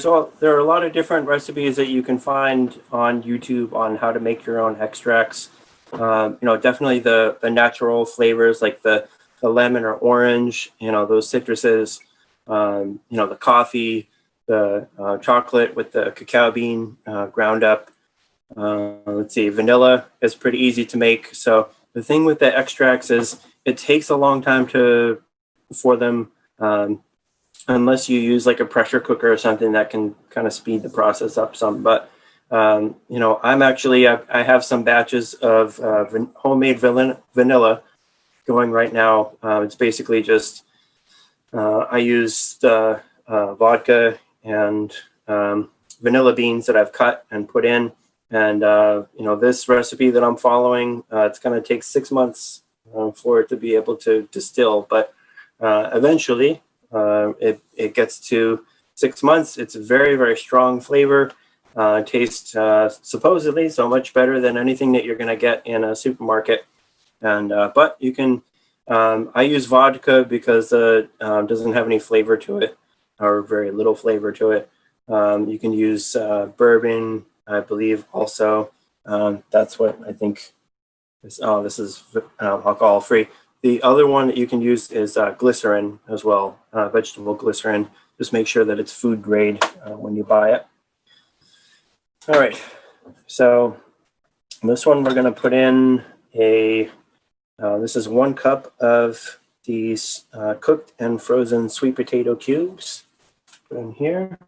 are a lot of different recipes that you can find on YouTube on how to make your own extracts. Definitely the natural flavors like the lemon or orange, those citruses, the coffee, the chocolate with the cacao bean ground up. Let's see, vanilla is pretty easy to make. So the thing with the extracts is it takes a long time for them, unless you use like a pressure cooker or something that can kind of speed the process up some. But I have some batches of homemade vanilla going right now. It's basically just I used vodka and vanilla beans that I've cut and put in, and this recipe that I'm following, it's going to take 6 months for it to be able to distill, but eventually it gets to 6 months. It's a very, very strong flavor. Tastes supposedly so much better than anything that you're going to get in a supermarket. And but you can, I use vodka because it doesn't have any flavor to it, or very little flavor to it. You can use bourbon, I believe, also. That's what I think. This is alcohol free. The other one that you can use is glycerin as well, vegetable glycerin. Just make sure that it's food grade when you buy it. All right, so this one we're going to put in this is 1 cup of these cooked and frozen sweet potato cubes. Put in here.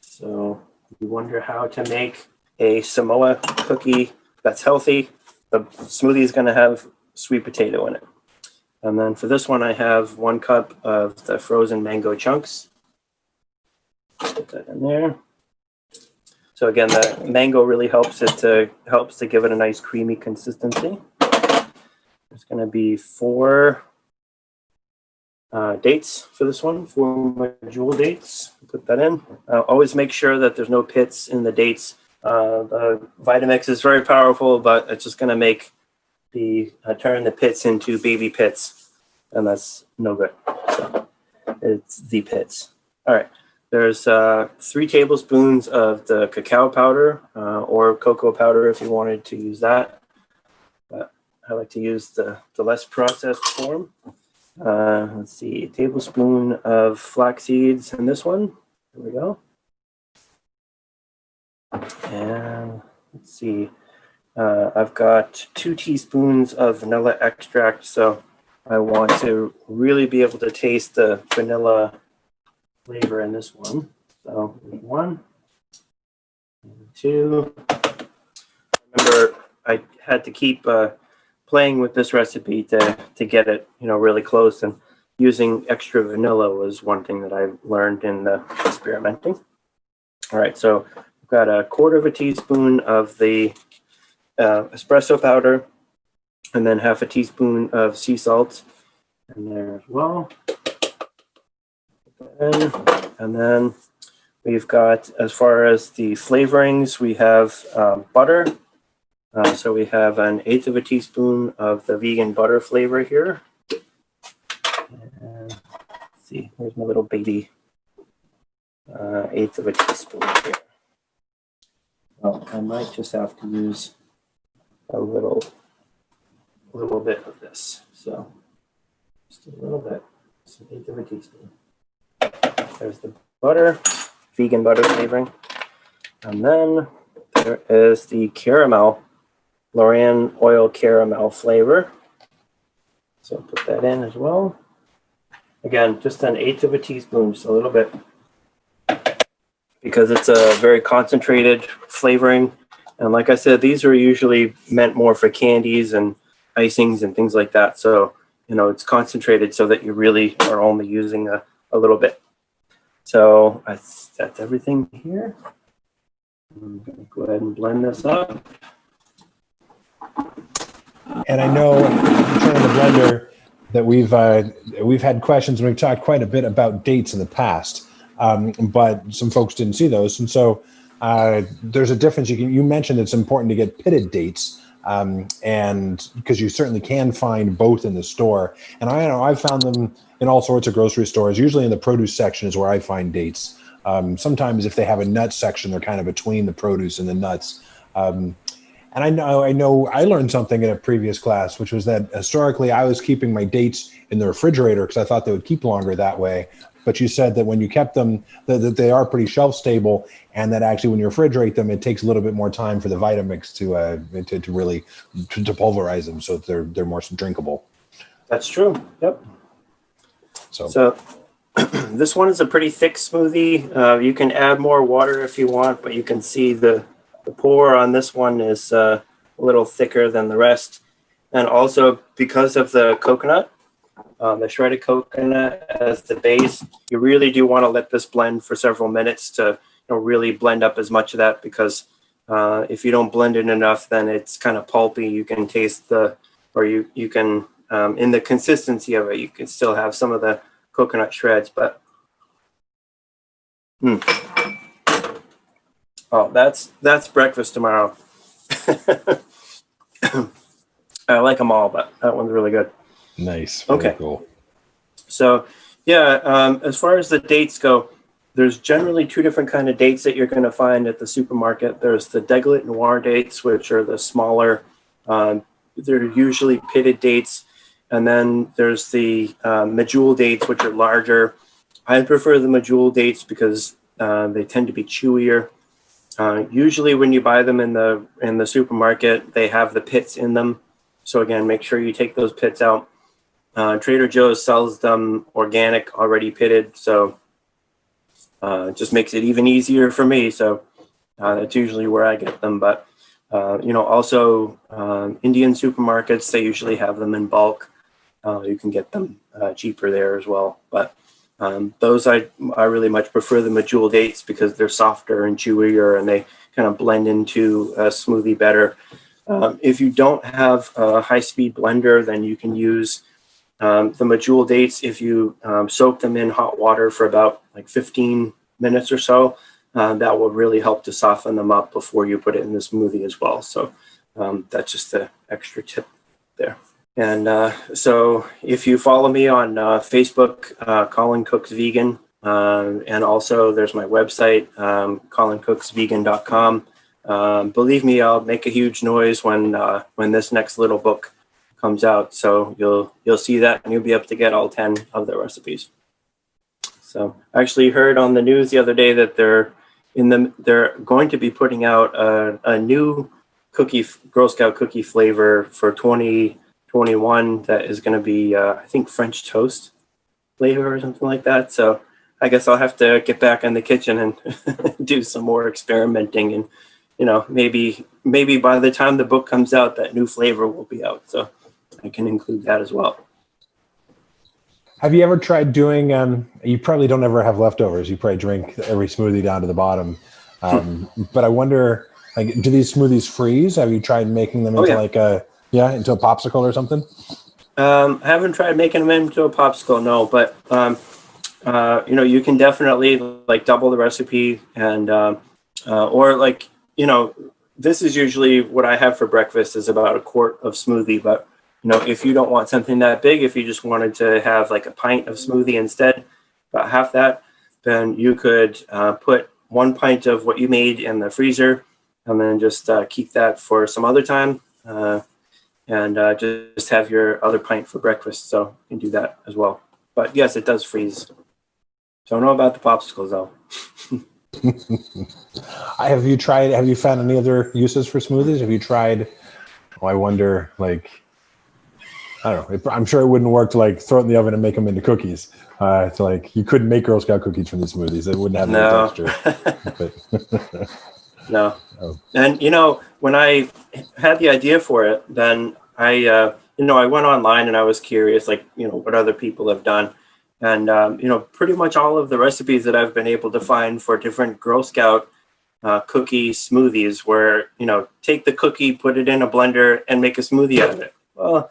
So you wonder how to make a Samoa cookie that's healthy. The smoothie is going to have sweet potato in it. And then for this one, I have 1 cup of the frozen mango chunks. Put that in there. So again, the mango really helps to give it a nice creamy consistency. There's going to be 4 dates for this one, 4 jewel dates. Put that in. Always make sure that there's no pits in the dates. The Vitamix is very powerful, but it's just going to make turn the pits into baby pits, and that's no good. So it's the pits. All right. There's 3 tablespoons of the cacao powder or cocoa powder if you wanted to use that. But I like to use the less processed form. Let's see, a tablespoon of flax seeds in this one. There we go. And let's see, I've got 2 teaspoons of vanilla extract. So I want to really be able to taste the vanilla flavor in this one. So 1, 2. Remember, I had to keep playing with this recipe to get it, really close, and using extra vanilla was one thing that I learned in the experimenting. All right, so I've got 1/4 teaspoon of the espresso powder, and then 1/2 teaspoon of sea salt in there as well. And then we've got, as far as the flavorings, we have butter. So we have 1/8 teaspoon of the vegan butter flavor here. And let's see, where's my little baby? 1/8 teaspoon here. Well, I might just have to use a little bit of this. So just a little bit, just an eighth of a teaspoon. There's the butter, vegan butter flavoring. And then there is the caramel, Lorraine oil caramel flavor. So put that in as well. Again, just an eighth of a teaspoon, just a little bit, because it's a very concentrated flavoring. And like I said, these are usually meant more for candies and icings and things like that. So, it's concentrated so that you really are only using a little bit. So that's everything here. I'm going to go ahead and blend this up. And I know in turn of the blender that we've had questions and we've talked quite a bit about dates in the past, but some folks didn't see those, and so there's a difference. You mentioned it's important to get pitted dates, and because you certainly can find both in the store. And I know I've found them in all sorts of grocery stores. Usually in the produce section is where I find dates. Sometimes if they have a nut section, they're kind of between the produce and the nuts. And I know I learned something in a previous class, which was that historically I was keeping my dates in the refrigerator because I thought they would keep longer that way. But you said that when you kept them, that they are pretty shelf stable, and that actually when you refrigerate them, it takes a little bit more time for the Vitamix to really pulverize them so that they're more drinkable. That's true. Yep. So this one is a pretty thick smoothie. You can add more water if you want, but you can see the pour on this one is a little thicker than the rest. And also because of the coconut, the shredded coconut as the base, you really do want to let this blend for several minutes to really blend up as much of that, because if you don't blend it enough, then it's kind of pulpy. You can taste you can, in the consistency of it, you can still have some of the coconut shreds, but oh, that's breakfast tomorrow. I like them all, but that one's really good. Nice. Very okay. Cool. So, yeah, as far as the dates go, there's generally two different kind of dates that you're going to find at the supermarket. There's the Deglet Noir dates, which are the smaller. They're usually pitted dates. And then there's the Medjool dates, which are larger. I prefer the Medjool dates because they tend to be chewier. Usually when you buy them in the supermarket, they have the pits in them. So again, make sure you take those pits out. Trader Joe's sells them organic, already pitted. So it just makes it even easier for me. So that's usually where I get them. But, also Indian supermarkets, they usually have them in bulk. You can get them cheaper there as well. But those I really much prefer the Medjool dates because they're softer and chewier and they kind of blend into a smoothie better. If you don't have a high-speed blender, then you can use the Medjool dates. If you soak them in hot water for about 15 minutes or so, that will really help to soften them up before you put it in the smoothie as well. So that's just an extra tip there. And so if you follow me on Facebook, Colin Cooks Vegan, and also there's my website, colincooksvegan.com. Believe me, I'll make a huge noise when this next little book comes out. So you'll see that and you'll be able to get all 10 of the recipes. So I actually heard on the news the other day that they're going to be putting out a new Girl Scout cookie flavor for 2021 that is going to be, I think, French toast flavor or something like that. So I guess I'll have to get back in the kitchen and do some more experimenting. And, maybe by the time the book comes out, that new flavor will be out. So I can include that as well. Have you ever tried doing, you probably don't ever have leftovers. You probably drink every smoothie down to the bottom. But I wonder, do these smoothies freeze? Have you tried making them into into a popsicle or something? I haven't tried making them into a popsicle, no, but, you can definitely double the recipe and, this is usually what I have for breakfast is about a quart of smoothie. But, if you don't want something that big, if you just wanted to have a pint of smoothie instead, about half that, then you could put 1 pint of what you made in the freezer, and then just keep that for some other time, and just have your other pint for breakfast. So you can do that as well. But yes, it does freeze. Don't know about the popsicles though. Have you found any other uses for smoothies? Have you tried, I wonder, like, I don't know, I'm sure it wouldn't work to like throw it in the oven and make them into cookies. To like, you couldn't make Girl Scout cookies from these smoothies. It wouldn't have any texture. But No. Oh. And, when I had the idea for it, then I went online and I was curious, like, what other people have done. And, pretty much all of the recipes that I've been able to find for different Girl Scout cookie smoothies where, take the cookie, put it in a blender and make a smoothie out of it. Well,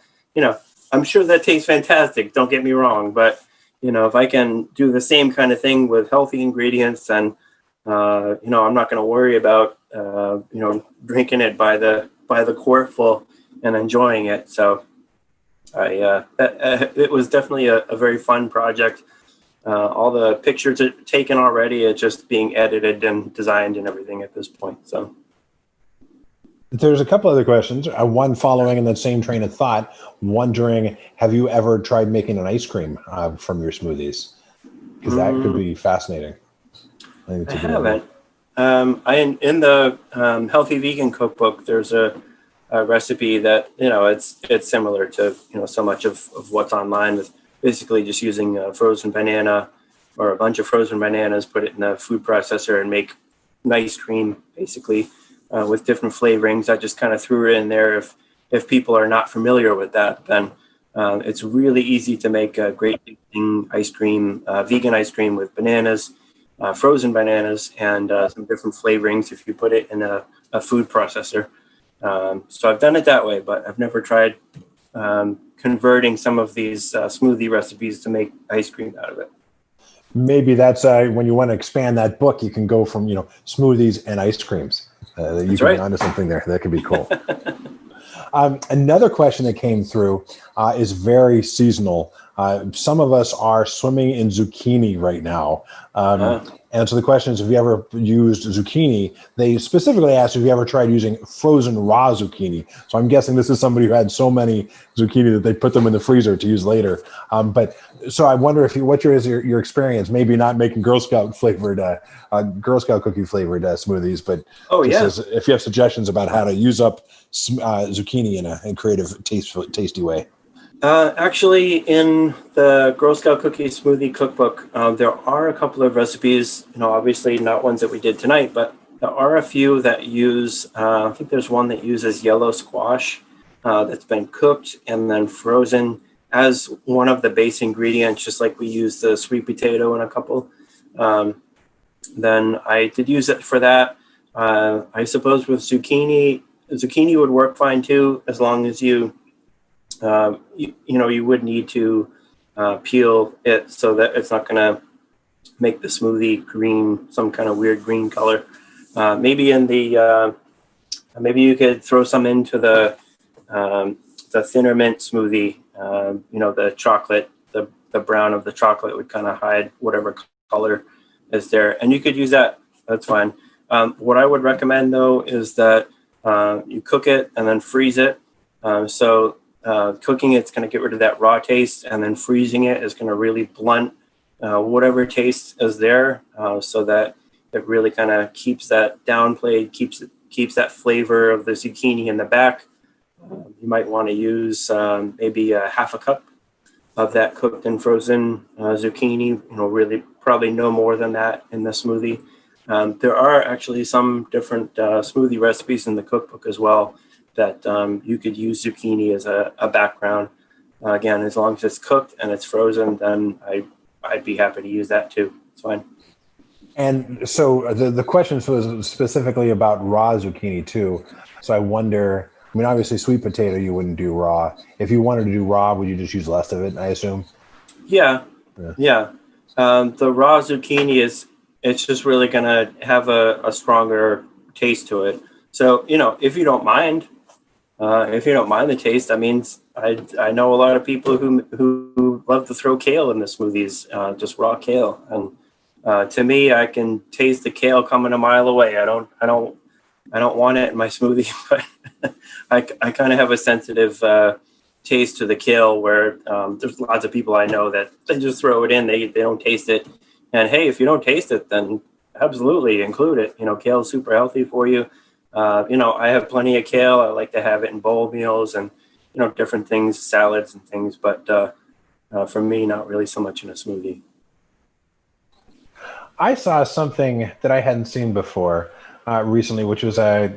I'm sure that tastes fantastic. Don't get me wrong. But, if I can do the same kind of thing with healthy ingredients, and, I'm not going to worry about, drinking it by the quart full and enjoying it. So it was definitely a very fun project. All the pictures are taken already. It's just being edited and designed and everything at this point. So there's a couple other questions. One following in that same train of thought, wondering, have you ever tried making an ice cream from your smoothies? Because that could be fascinating. I haven't. In the Healthy Vegan Cookbook, there's a recipe that it's similar to so much of what's online, with basically just using a frozen banana or a bunch of frozen bananas, put it in a food processor and make an ice cream basically with different flavorings. I just kind of threw it in there. If people are not familiar with that, then it's really easy to make a great tasting ice cream, vegan ice cream with bananas, frozen bananas, and some different flavorings if you put it in a food processor. So I've done it that way, but I've never tried converting some of these smoothie recipes to make ice cream out of it. Maybe that's when you want to expand that book, you can go from smoothies and ice creams. You can be onto something there. That could be cool. Another question that came through is very seasonal. Some of us are swimming in zucchini right now. And so the question is, have you ever used zucchini? They specifically asked if you ever tried using frozen raw zucchini. So I'm guessing this is somebody who had so many zucchini that they put them in the freezer to use later. But so I wonder what your experience, maybe not making Girl Scout flavored, Girl Scout cookie flavored smoothies, but if you have suggestions about how to use up zucchini in a creative, tasty way. Actually, in the Girl Scout Cookie Smoothie Cookbook, there are a couple of recipes, obviously not ones that we did tonight, but there are a few that use, I think there's one that uses yellow squash that's been cooked and then frozen as one of the base ingredients, just like we use the sweet potato in a couple. Then I did use it for that. I suppose with zucchini would work fine too, as long as you would need to peel it so that it's not going to make the smoothie green, some kind of weird green color. Maybe maybe you could throw some into the thinner mint smoothie. The chocolate, the brown of the chocolate would kind of hide whatever color is there, and you could use that. That's fine. What I would recommend though is that you cook it and then freeze it. Cooking it's going to get rid of that raw taste, and then freezing it is going to really blunt whatever taste is there, so that it really kind of keeps that downplayed, keeps that flavor of the zucchini in the back. You might want to use maybe a half a cup of that cooked and frozen zucchini. Really probably no more than that in the smoothie. There are actually some different smoothie recipes in the cookbook as well that you could use zucchini as a background. Again, as long as it's cooked and it's frozen, then I'd be happy to use that too. It's fine. And so the question was specifically about raw zucchini too. So I wonder, obviously sweet potato you wouldn't do raw. If you wanted to do raw, would you just use less of it, I assume? Yeah. The raw zucchini it's just really going to have a stronger taste to it. So, if you don't mind the taste, I know a lot of people who love to throw kale in the smoothies, just raw kale. And to me, I can taste the kale coming a mile away. I don't I don't want it in my smoothie, but I kind of have a sensitive taste to the kale where there's lots of people I know that they just throw it in, they don't taste it. And hey, if you don't taste it, then absolutely include it. Kale is super healthy for you. I have plenty of kale. I like to have it in bowl meals and, different things, salads and things. But for me, not really so much in a smoothie. I saw something that I hadn't seen before recently, which was a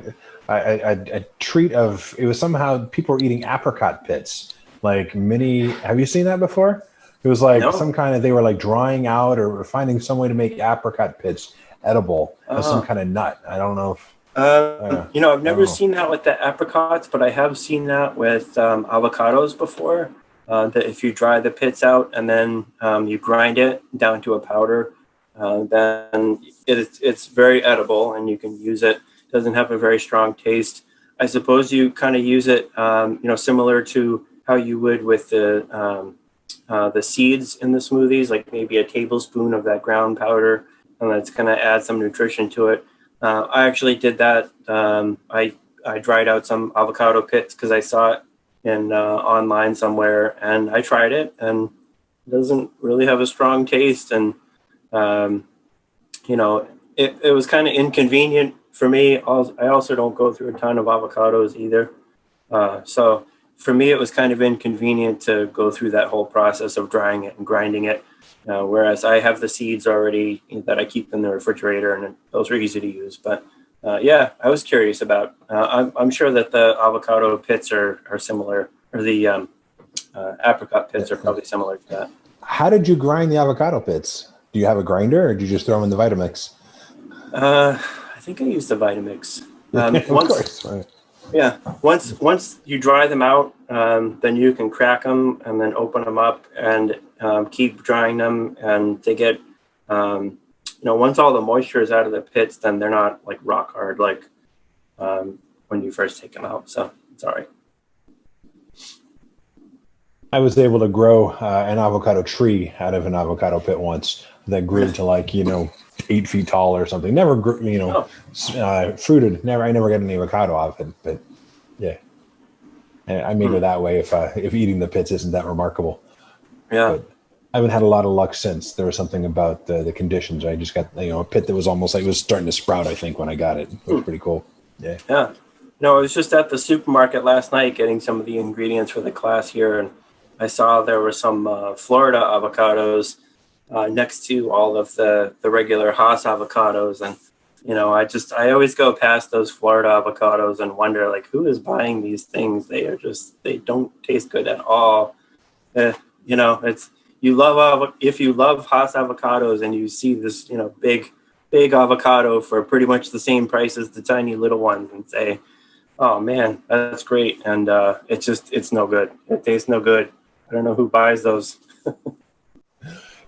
treat of, it was somehow people were eating apricot pits, like mini. Have you seen that before? It was like No. some kind of, they were like drying out or finding some way to make apricot pits edible as some kind of nut. I don't know if. I've never seen that with the apricots, but I have seen that with avocados before. That if you dry the pits out and then you grind it down to a powder, then it's very edible and you can use it. It doesn't have a very strong taste. I suppose you kind of use it, similar to how you would with the seeds in the smoothies, like maybe a tablespoon of that ground powder, and that's going to add some nutrition to it. I actually did that. I dried out some avocado pits because I saw it in online somewhere, and I tried it, and it doesn't really have a strong taste. And it was kind of inconvenient for me. I also don't go through a ton of avocados either, so for me it was kind of inconvenient to go through that whole process of drying it and grinding it. Whereas I have the seeds already that I keep in the refrigerator, and those are easy to use. But I was curious about. I'm sure that the avocado pits are similar, or the apricot pits are probably similar to that. How did you grind the avocado pits? Do you have a grinder, or do you just throw them in the Vitamix? I think I used the Vitamix. Of course. Right. Yeah. Once you dry them out, then you can crack them and then open them up and keep drying them, and they get, once all the moisture is out of the pits, then they're not like rock hard like when you first take them out. So it's all right. I was able to grow an avocado tree out of an avocado pit once that grew to 8 feet tall or something. Never grew, fruited. I never got any avocado out of it, but yeah. And I made it that way if eating the pits isn't that remarkable. Yeah. But I haven't had a lot of luck since. There was something about the conditions. I just got, a pit that was almost like it was starting to sprout, I think, when I got it. It was pretty cool. Yeah. Yeah. I was just at the supermarket last night getting some of the ingredients for the class here, and I saw there were some Florida avocados next to all of the regular Hass avocados. And, I always go past those Florida avocados and wonder, who is buying these things? They don't taste good at all. If you love Hass avocados and you see this, big avocado for pretty much the same price as the tiny little ones, and say, oh man, that's great. And it's no good. It tastes no good. I don't know who buys those.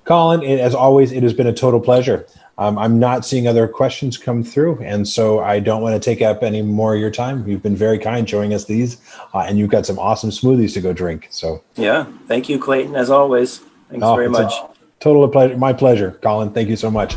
Colin, as always, it has been a total pleasure. I'm not seeing other questions come through, and so I don't want to take up any more of your time. You've been very kind showing us these, and you've got some awesome smoothies to go drink. So yeah, thank you, Clayton, as always. Thanks very much. Total pleasure. My pleasure, Colin. Thank you so much.